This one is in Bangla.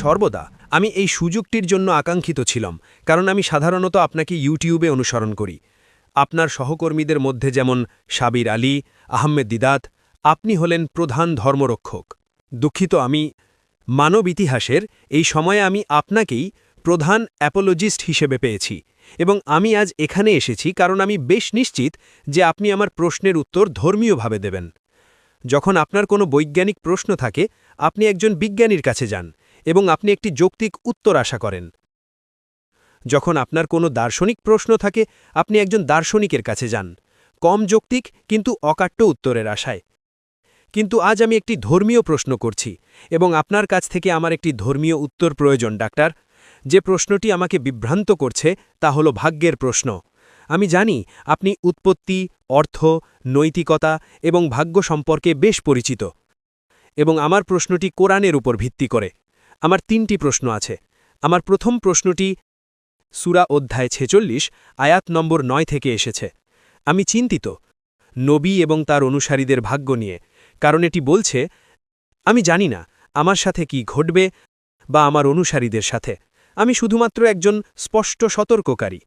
সর্বদা আমি এই সুযোগটির জন্য আকাঙ্ক্ষিত ছিলাম, কারণ আমি সাধারণত আপনাকে ইউটিউবে অনুসরণ করি। আপনার সহকর্মীদের মধ্যে যেমন সাবির আলী, আহমেদ দিদাত, আপনি হলেন প্রধান ধর্মরক্ষক। দুঃখিত, আমি মানব ইতিহাসের এই সময়ে আমি আপনাকেই প্রধান অ্যাপোলজিস্ট হিসেবে পেয়েছি, এবং আমি আজ এখানে এসেছি কারণ আমি বেশ নিশ্চিত যে আপনি আমার প্রশ্নের উত্তর ধর্মীয়ভাবে দেবেন। যখন আপনার কোনো বৈজ্ঞানিক প্রশ্ন থাকে, আপনি একজন বিজ্ঞানীর কাছে যান এবং আপনি একটি যৌক্তিক উত্তর আশা করেন। যখন আপনার কোনো দার্শনিক প্রশ্ন থাকে, আপনি একজন দার্শনিকের কাছে যান, কম যৌক্তিক কিন্তু অকাট্য উত্তরের আশায়। কিন্তু আজ আমি একটি ধর্মীয় প্রশ্ন করছি, এবং আপনার কাছ থেকে আমার একটি ধর্মীয় উত্তর প্রয়োজন, ডাক্তার। যে প্রশ্নটি আমাকে বিভ্রান্ত করছে তা হল ভাগ্যের প্রশ্ন। আমি জানি আপনি উৎপত্তি, অর্থ, নৈতিকতা এবং ভাগ্য সম্পর্কে বেশ পরিচিত, এবং আমার প্রশ্নটি কোরআনের উপর ভিত্তি করে। আমার ৩টি প্রশ্ন আছে। আমার প্রথম প্রশ্নটি সূরা অধ্যায় ৪৬, আয়াত নম্বর ৯ থেকে এসেছে। আমি চিন্তিত নবী এবং তার অনুসারীদের ভাগ্য নিয়ে, কারণ এটি বলছে, আমি জানি না আমার সাথে কি ঘটবে বা আমার অনুসারীদের সাথে। আমি শুধুমাত্র একজন স্পষ্ট সতর্ককারী।